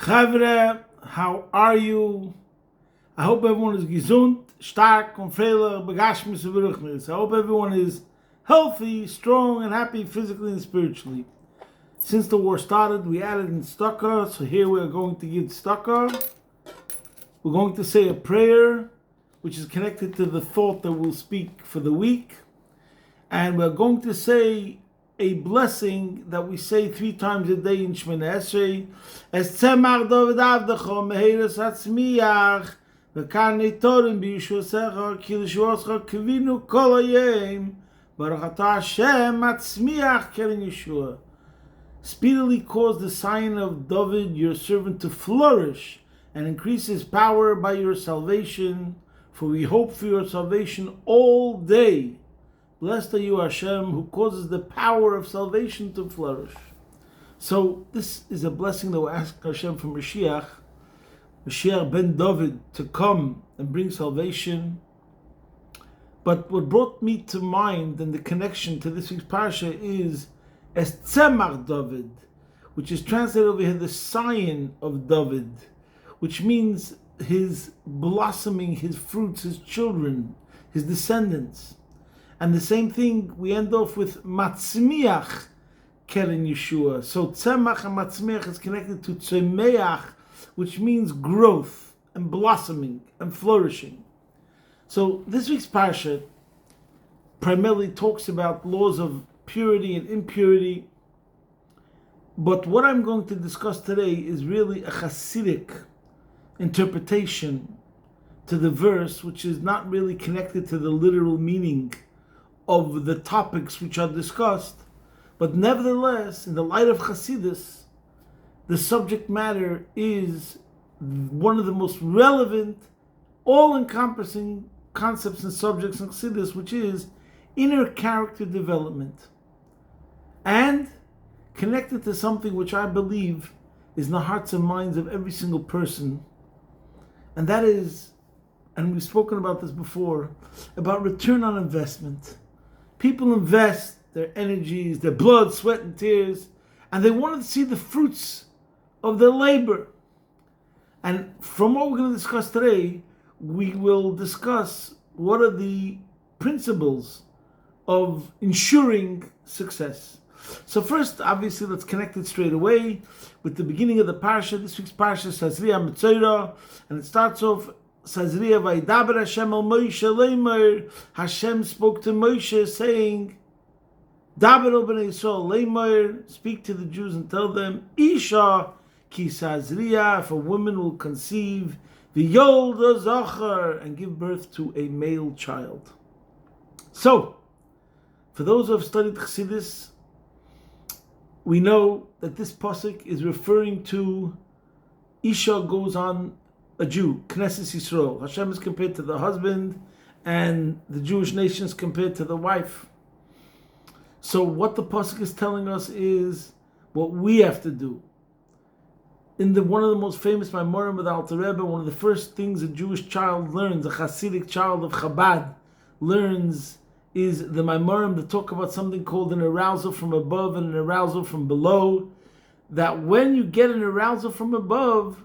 Chavre, how are you? I hope everyone is gesund, stark, und freilich, begashmis und beruchnis. I hope everyone is healthy, strong, and happy physically and spiritually. Since the war started, we added in tzedakah, so here we are going to give tzedakah. We're going to say a prayer, which is connected to the thought that we'll speak for the week. And we're going to say a blessing that we say 3 times a day in Shemona Esrei. Es tzemach David avdecha meheres hatzmiach v'karnei torim b'yishuasecha ki l'shuascha kivinu kol hayem baruch atah Hashem hatzmiach keren Yeshua. Speedily cause the sign of David, your servant, to flourish and increase his power by your salvation, for we hope for your salvation all day. Blessed are you, Hashem, who causes the power of salvation to flourish. So this is a blessing that we ask Hashem from Mashiach ben David, to come and bring salvation. But what brought me to mind and the connection to this week's parasha is Es Tzemach David, which is translated over here the sign of David, which means his blossoming, his fruits, his children, his descendants. And the same thing, we end off with Matzmiach Keren Yeshua. So Tzemach and Matzmiach is connected to Tzemeach, which means growth and blossoming and flourishing. So this week's parasha primarily talks about laws of purity and impurity. But what I'm going to discuss today is really a Hasidic interpretation to the verse, which is not really connected to the literal meaning of the topics which are discussed, but nevertheless, in the light of Hasidus, the subject matter is one of the most relevant, all-encompassing concepts and subjects in Hasidus, which is inner character development, and connected to something which I believe is in the hearts and minds of every single person, and that is, and we've spoken about this before, about return on investment. People invest their energies, their blood, sweat, and tears, and they want to see the fruits of their labor. And from what we're going to discuss today, we will discuss what are the principles of ensuring success. So first, obviously, let's connect it straight away with the beginning of the parasha. This week's parasha is Tazria, and it starts off, Tazria, Vaydaber Hashem al Moshe leimer. Hashem spoke to Moshe, saying, Daber al bnei Yisrael leimer, speak to the Jews and tell them, Isha ki Tazria, if a woman will conceive, v'yolda zachar, and give birth to a male child. So, for those who have studied Chassidus, we know that this pasuk is referring to Isha goes on a Jew, Knesset Yisrael. Hashem is compared to the husband, and the Jewish nation is compared to the wife. So what the pasuk is telling us is what we have to do. In one of the most famous Maimarim of the Alter Rebbe, one of the first things a Jewish child learns, a Hasidic child of Chabad learns, is the Maimarim that talk about something called an arousal from above and an arousal from below. That when you get an arousal from above,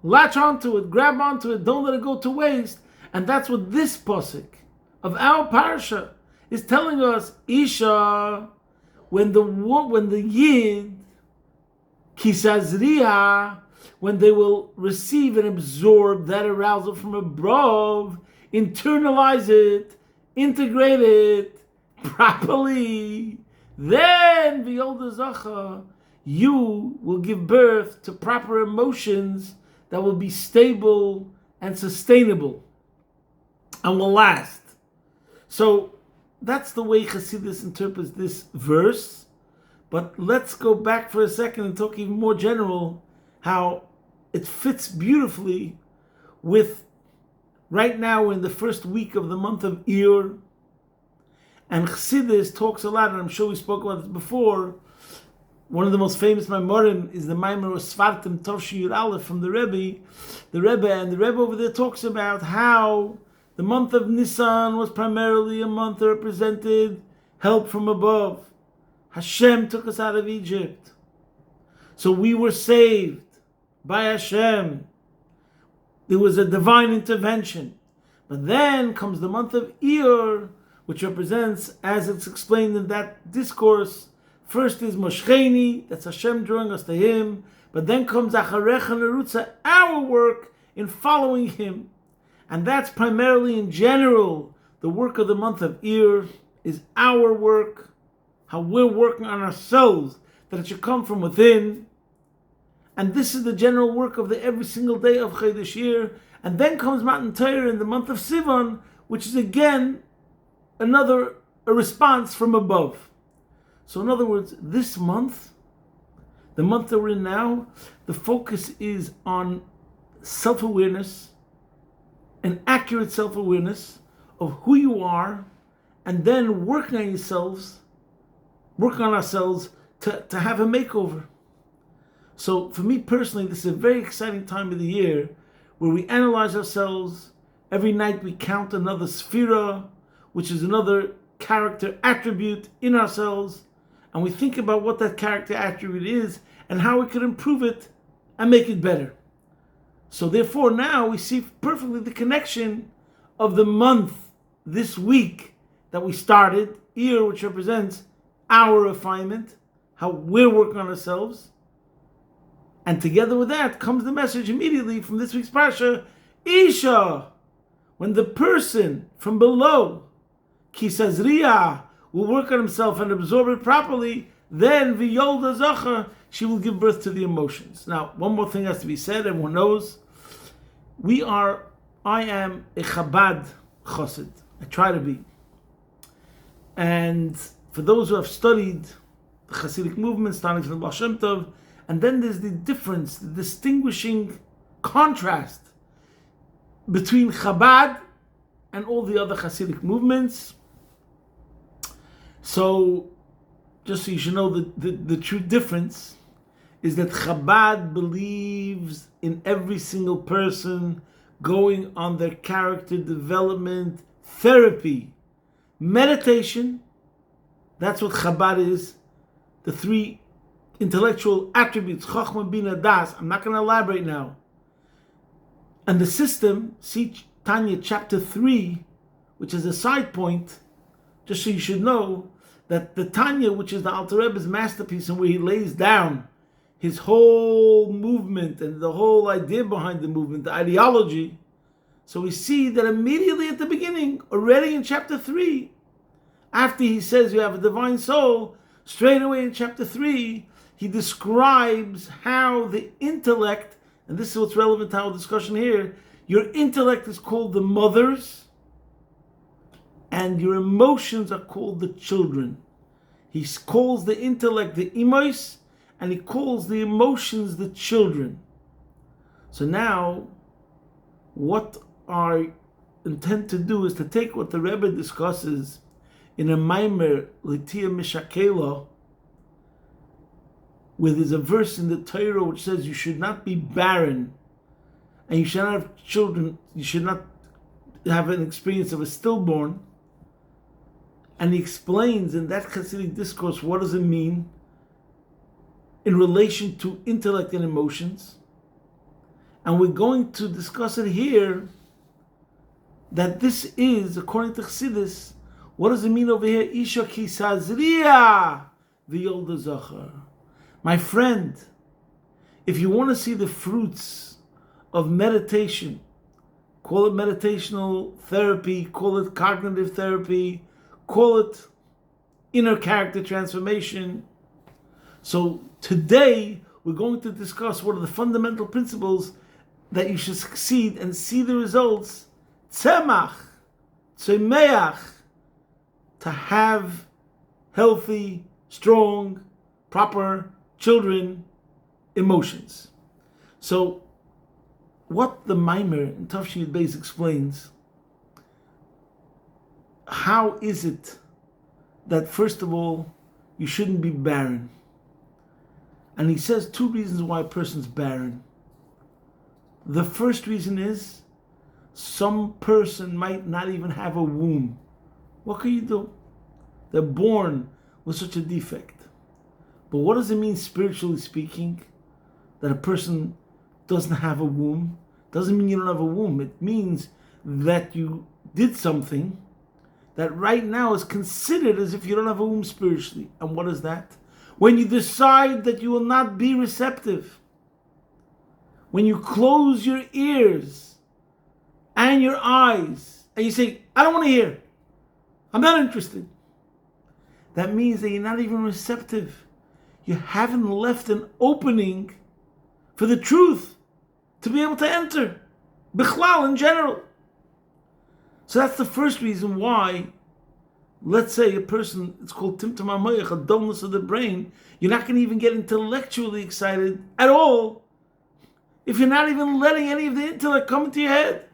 latch onto it, grab onto it, don't let it go to waste. And that's what this pasuk of our parasha is telling us. Isha, when the Yid, Kisazriya, when they will receive and absorb that arousal from above, internalize it, integrate it properly, then v'yolda zacha, you will give birth to proper emotions that will be stable and sustainable and will last. So that's the way Chassidus interprets this verse. But let's go back for a second and talk even more general, how it fits beautifully with, right now we're in the first week of the month of Iyar, and Chassidus talks a lot, and I'm sure we spoke about this before. One of the most famous Maimarim is the Maimar of Svartim Tovshi Yud Aleph from the Rebbe, and the Rebbe over there talks about how the month of Nisan was primarily a month that represented help from above. Hashem took us out of Egypt, so we were saved by Hashem. There was a divine intervention. But then comes the month of Iyar, which represents, as it's explained in that discourse, first is Moshcheni, that's Hashem drawing us to Him, but then comes Acharecha Nerutza, our work in following Him. And that's primarily, in general, the work of the month of Iyar is our work, how we're working on ourselves, that it should come from within. And this is the general work of the every single day of Chodesh Iyar. And then comes Matan Torah in the month of Sivan, which is again a response from above. So in other words, this month, the month that we're in now, the focus is on self-awareness, an accurate self-awareness of who you are, and then working on ourselves to have a makeover. So for me personally, this is a very exciting time of the year where we analyze ourselves. Every night we count another sphira, which is another character attribute in ourselves, and we think about what that character attribute is and how we could improve it and make it better. So therefore now we see perfectly the connection of the month this week that we started, Iyar, which represents our refinement, how we're working on ourselves. And together with that comes the message immediately from this week's Parsha, Isha, when the person from below, Ki Tazria, will work on himself and absorb it properly, then V'yolda Zachar, she will give birth to the emotions. Now, one more thing has to be said, everyone knows, I am a Chabad Chassid. I try to be. And for those who have studied the Hasidic movement, starting from the Baal Shem Tov, and then there's the difference, the distinguishing contrast between Chabad and all the other Hasidic movements. So, just so you should know, the true difference is that Chabad believes in every single person going on their character development therapy. Meditation, that's what Chabad is. The three intellectual attributes, Chochmah, Bina, Das. I'm not going to elaborate now. And the system, see Tanya chapter 3, which is a side point, just so you should know, that the Tanya, which is the Alter Rebbe's masterpiece and where he lays down his whole movement and the whole idea behind the movement, the ideology. So we see that immediately at the beginning, already in chapter 3, after he says you have a divine soul, straight away in chapter 3, he describes how the intellect, and this is what's relevant to our discussion here, your intellect is called the mothers, and your emotions are called the children. He calls the intellect the imos, and he calls the emotions the children. So now, what I intend to do is to take what the Rebbe discusses in a Maimer, L'tia Mishakela, where there's a verse in the Torah which says you should not be barren, and you should not have children, you should not have an experience of a stillborn. And he explains in that Hasidic discourse what does it mean in relation to intellect and emotions. And we're going to discuss it here, that this is, according to Chassidus, what does it mean over here? Isha ki Tazria v'yolda zachar. My friend, if you want to see the fruits of meditation, call it meditational therapy, call it cognitive therapy, call it inner character transformation. So today we're going to discuss what are the fundamental principles that you should succeed and see the results. Tzemach, tzemeach, to have healthy, strong, proper children emotions. So what the Maimer in Tafshin Yud Beis explains, how is it that first of all you shouldn't be barren? And he says two reasons why a person's barren. The first reason is some person might not even have a womb. What can you do? They're born with such a defect. But what does it mean spiritually speaking? That a person doesn't have a womb doesn't mean you don't have a womb. It means that you did something that right now is considered as if you don't have a womb spiritually. And what is that? When you decide that you will not be receptive, when you close your ears and your eyes and you say, I don't want to hear, I'm not interested, that means that you're not even receptive. You haven't left an opening for the truth to be able to enter, bichlal in general. So that's the first reason why, let's say a person, it's called timtum hamoyach, a dullness of the brain, you're not going to even get intellectually excited at all if you're not even letting any of the intellect come into your head.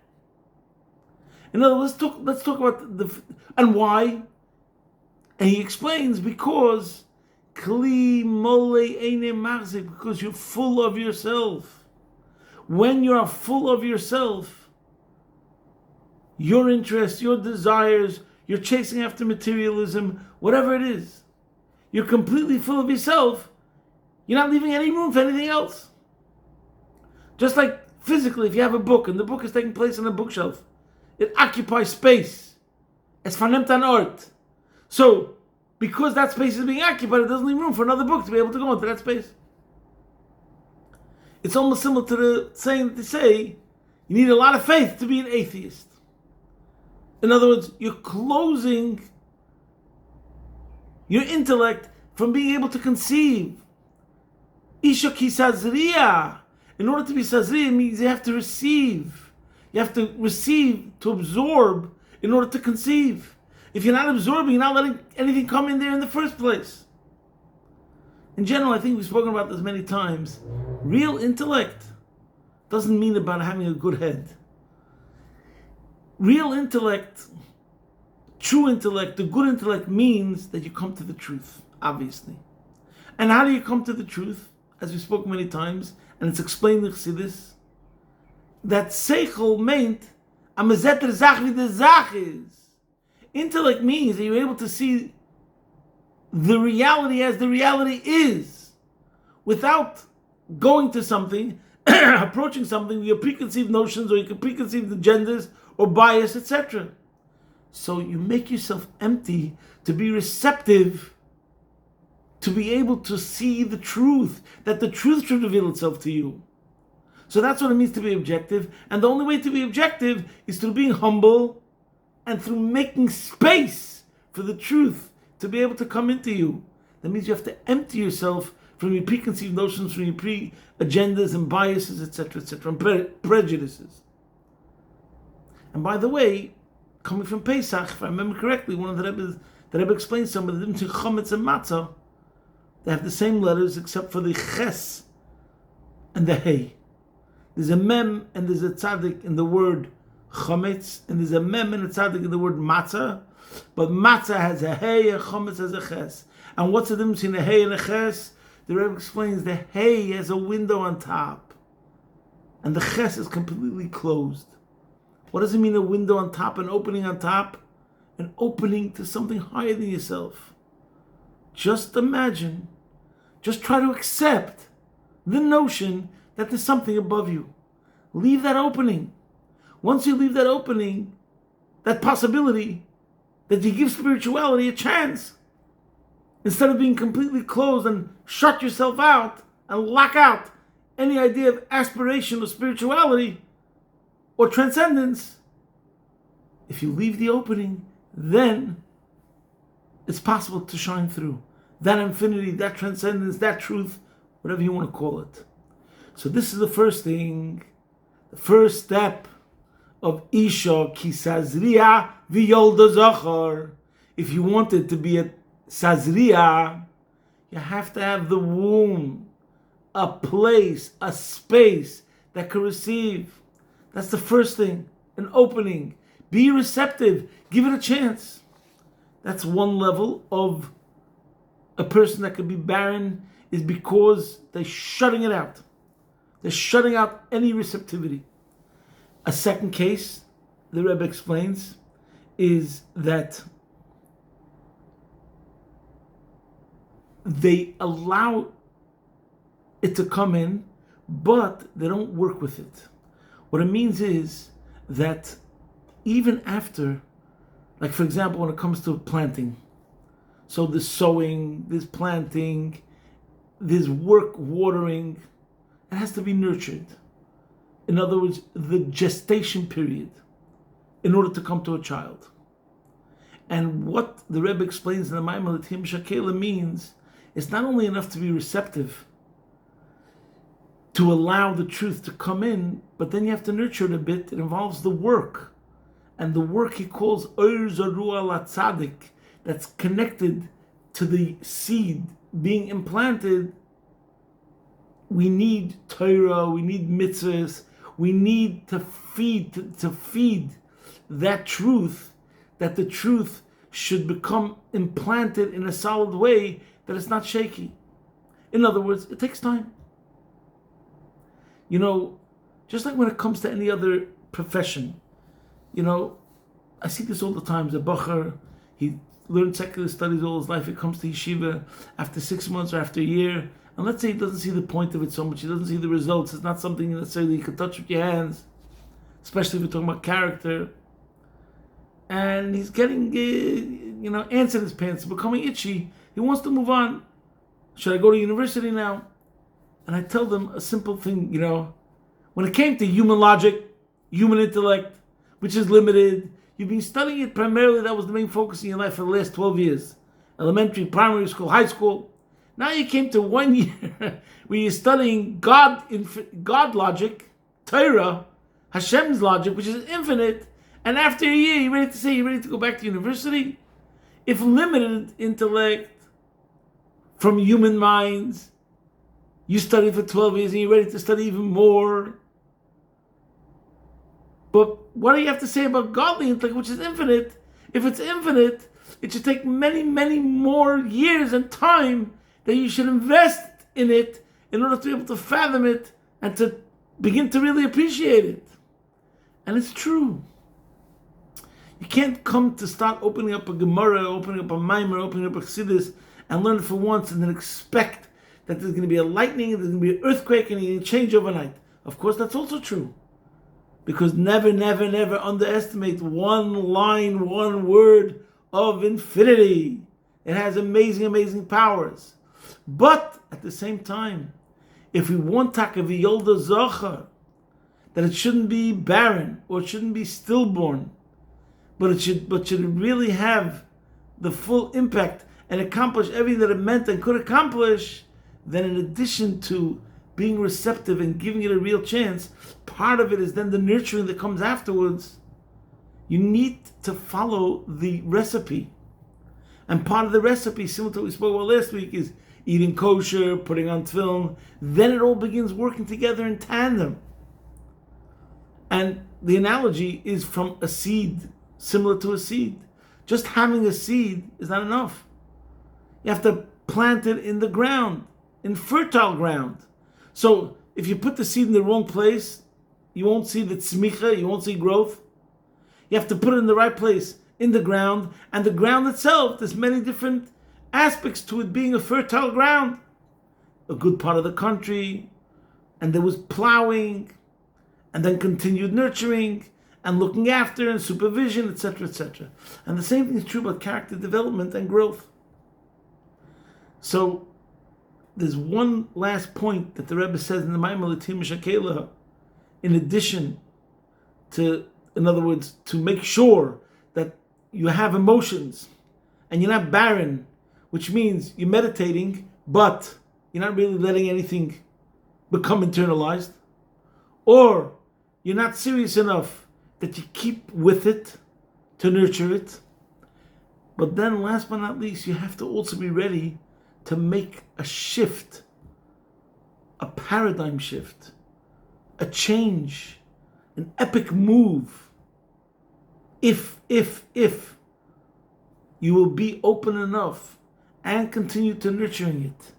In other words, let's talk about and why. And he explains, because kli mole eine machzik, because you're full of yourself. When you are full of yourself, your interests, your desires, you're chasing after materialism, whatever it is, you're completely full of yourself, you're not leaving any room for anything else. Just like physically, if you have a book and the book is taking place on a bookshelf, it occupies space. It's verneemt an Ort. So, because that space is being occupied, it doesn't leave room for another book to be able to go into that space. It's almost similar to the saying that they say, you need a lot of faith to be an atheist. In other words, you're closing your intellect from being able to conceive. Isha ki Tazria. In order to be Tazria, it means you have to receive. You have to receive, to absorb, in order to conceive. If you're not absorbing, you're not letting anything come in there in the first place. In general, I think we've spoken about this many times. Real intellect doesn't mean about having a good head. Real intellect, true intellect, the good intellect means that you come to the truth, obviously. And how do you come to the truth? As we spoke many times, and it's explained in Chassidus, that seichel meant a mezeter zach wie de zach is. Intellect means that you're able to see the reality as the reality is, without going to something, approaching something with your preconceived notions or your preconceived agendas or bias, etc. So you make yourself empty to be receptive, to be able to see the truth, that the truth should reveal itself to you. So that's what it means to be objective. And the only way to be objective is through being humble and through making space for the truth to be able to come into you. That means you have to empty yourself from your preconceived notions, from your agendas and biases, etc., and prejudices. And by the way, coming from Pesach, if I remember correctly, one of the Rebbe explains some of the difference between chametz and matzah. They have the same letters except for the ches and the hey. There's a mem and there's a tzaddik in the word chametz, and there's a mem and a tzaddik in the word matzah. But matzah has a hey and chametz has a ches. And what's the difference between a hey and a ches? The Rebbe explains the hey has a window on top, and the ches is completely closed. What does it mean, a window on top, an opening on top? An opening to something higher than yourself. Just imagine, just try to accept the notion that there's something above you. Leave that opening. Once you leave that opening, that possibility, that you give spirituality a chance, instead of being completely closed and shut yourself out and lock out any idea of aspiration or spirituality or transcendence, if you leave the opening, then it's possible to shine through that infinity, that transcendence, that truth, whatever you want to call it. So this is the first thing, the first step of Isha ki Tazria v'yolda zachar. If you want it to be a Tazria, you have to have the womb, a place, a space that can receive. That's the first thing, an opening. Be receptive, give it a chance. That's one level of a person that could be barren, is because they're shutting it out. They're shutting out any receptivity. A second case, the Rebbe explains, is that they allow it to come in, but they don't work with it. What it means is that even after, like for example, when it comes to planting, so there's sowing, there's planting, there's work, watering, it has to be nurtured. In other words, the gestation period in order to come to a child. And what the Rebbe explains in the Maimon L'Tiyum Shakela means it's not only enough to be receptive, to allow the truth to come in, but then you have to nurture it a bit. It involves the work. And the work he calls Oir Zarua Latzadik, that's connected to the seed being implanted. We need Torah, we need mitzvahs, we need to feed that truth, that the truth should become implanted in a solid way, that it's not shaky. In other words, it takes time. Just like when it comes to any other profession, I see this all the time. The Bacher, he learned secular studies all his life. He comes to yeshiva after 6 months or after a year, and let's say he doesn't see the point of it so much. He doesn't see the results. It's not something necessarily you can touch with your hands, especially if we're talking about character. And he's getting, ants in his pants, becoming itchy. He wants to move on. Should I go to university now? And I tell them a simple thing, when it came to human logic, human intellect, which is limited, you've been studying it primarily, that was the main focus in your life for the last 12 years. Elementary, primary school, high school. Now you came to 1 year where you're studying God logic, Torah, Hashem's logic, which is infinite, and after a year, you're ready to go back to university? If limited intellect from human minds, you studied for 12 years and you're ready to study even more. But what do you have to say about godly intellect, which is infinite? If it's infinite, it should take many, many more years and time that you should invest in it in order to be able to fathom it and to begin to really appreciate it. And it's true. You can't come to start opening up a Gemara, opening up a Maimer, opening up a Chassidus, and learn it for once and then expect that there's going to be a lightning, there's going to be an earthquake, and you're going to change overnight. Of course, that's also true. Because never, never, never underestimate one line, one word of infinity. It has amazing, amazing powers. But at the same time, if we want Takaviyolda Zocha, that it shouldn't be barren or it shouldn't be stillborn, but should really have the full impact and accomplish everything that it meant and could accomplish, then in addition to being receptive and giving it a real chance, part of it is then the nurturing that comes afterwards. You need to follow the recipe. And part of the recipe, similar to what we spoke about last week, is eating kosher, putting on tefillin. Then it all begins working together in tandem. And the analogy is from a seed, similar to a seed. Just having a seed is not enough. You have to plant it in the ground, in fertile ground. So if you put the seed in the wrong place, you won't see the tzmicha, you won't see growth. You have to put it in the right place, in the ground. And the ground itself, there's many different aspects to it being a fertile ground. A good part of the country, and there was plowing, and then continued nurturing, and looking after, and supervision, etc., etc. And the same thing is true about character development and growth. So, there's one last point that the Rebbe says in the Maimon L'Tiyum Shakela, in addition to, in other words, to make sure that you have emotions and you're not barren, which means you're meditating, but you're not really letting anything become internalized, or you're not serious enough that you keep with it to nurture it. But then, last but not least, you have to also be ready to make a shift, a paradigm shift, a change, an epic move. If you will be open enough and continue to nurturing it,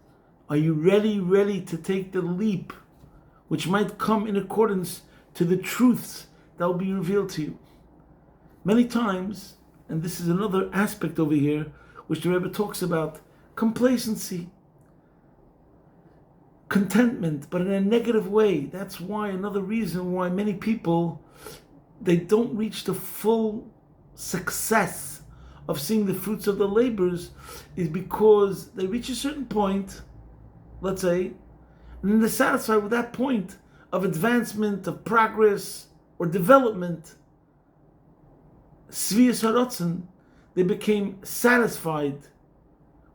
are you ready to take the leap, which might come in accordance to the truths that will be revealed to you? Many times, and this is another aspect over here, which the Rebbe talks about, complacency. contentment, but in a negative way. That's why another reason why many people, they don't reach the full success of seeing the fruits of their labors, is because they reach a certain point, let's say, and then they're satisfied with that point of advancement, of progress, or development. Svias harotzen, they became satisfied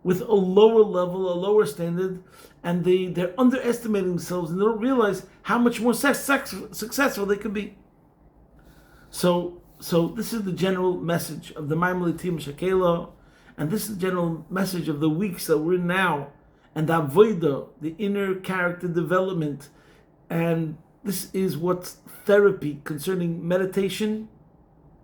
with a lower level, a lower standard, and they're underestimating themselves, and they don't realize how much more successful they could be. So this is the general message of the Maimon Leitim Shakela, and this is the general message of the weeks that we're in now, and the Avodah, the inner character development, and this is what therapy concerning meditation,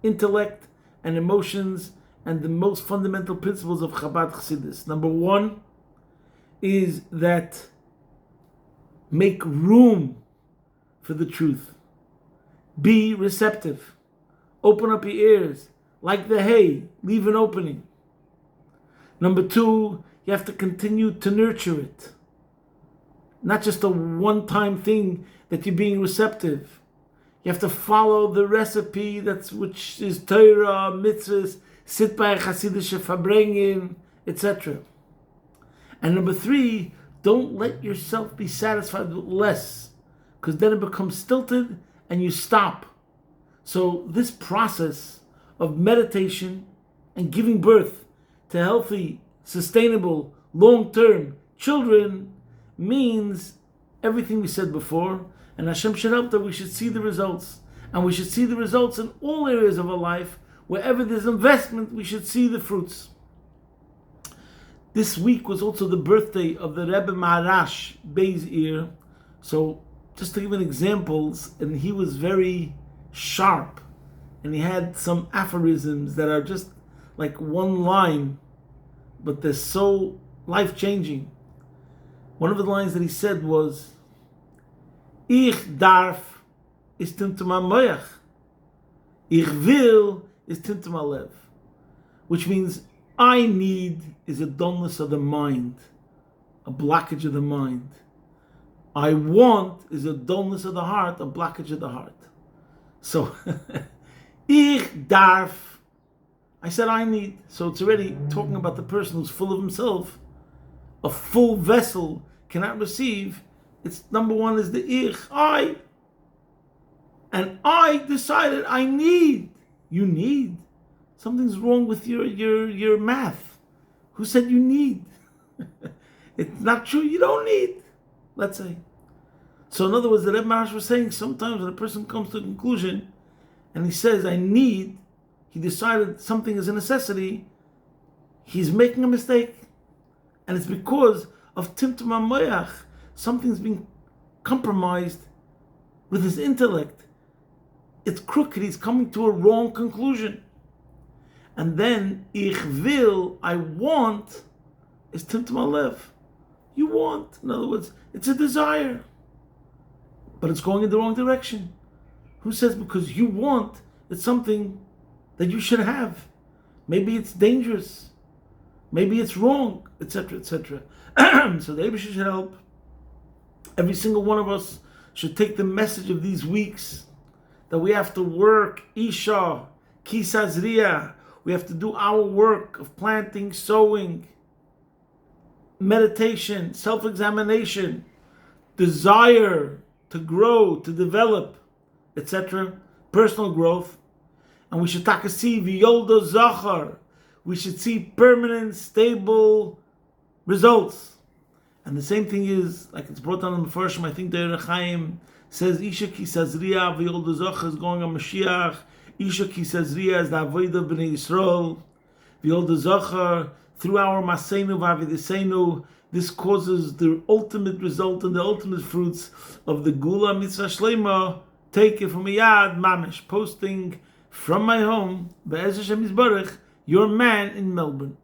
intellect, and emotions, and the most fundamental principles of Chabad Chassidus. Number one is that make room for the truth. Be receptive. Open up your ears. Like the hay, leave an opening. Number two, you have to continue to nurture it. Not just a one-time thing that you're being receptive. You have to follow the recipe which is Torah, mitzvahs, sit by a Hasidische Verbringen, etc. And number three, don't let yourself be satisfied with less, because then it becomes stilted and you stop. So this process of meditation and giving birth to healthy, sustainable, long-term children means everything we said before, and Hashem should help that we should see the results. And we should see the results in all areas of our life. Wherever there's investment, we should see the fruits. This week was also the birthday of the Rebbe Maharash Beis Ir. So just to give an examples, and he was very sharp, and he had some aphorisms that are just like one line, but they're so life-changing. One of the lines that he said was, Ich darf ist timtum ha-moyach. Ich will is timtum ha-lev. Which means, I need is a dullness of the mind, a blockage of the mind. I want is a dullness of the heart, a blockage of the heart. So, Ich darf, I said I need. So it's already talking about the person who's full of himself. A full vessel cannot receive. It's number one is the Ich, I. And I decided I need. You need. Something's wrong with your math. Who said you need? It's not true, you don't need, let's say. So in other words, the Rebbe Maharash was saying sometimes when a person comes to a conclusion and he says, I need, he decided something is a necessity, he's making a mistake. And it's because of Timtum HaMoyach. Something's being compromised with his intellect. It's crooked, he's coming to a wrong conclusion. And then, Ich will, I want, is Timtum HaLev. You want, in other words, it's a desire. But it's going in the wrong direction. Who says because you want, it's something that you should have? Maybe it's dangerous. Maybe it's wrong, etc., etc. So the Rebbe should help. Every single one of us should take the message of these weeks that we have to work, Isha, Ki Tazria. We have to do our work of planting, sowing, meditation, self-examination, desire to grow, to develop, etc. Personal growth. And we should see V'yoldo Zachar. We should see permanent, stable results. And the same thing is, like it's brought down in the Mefarshim, I think the Orach Chaim says, Isha Ki Tazria V'yoldo Zachar is going on Mashiach. Isha Ki Tazria is the Avodah of Bnei Yisrael. V'yoldo Zachar, through our Maseinu V'avidiseinu, this causes the ultimate result and the ultimate fruits of the Gula Mitzvah Shlema, take it from a Yad Mamish, posting from my home, Be'ez Hashem Yisbarach, your man in Melbourne.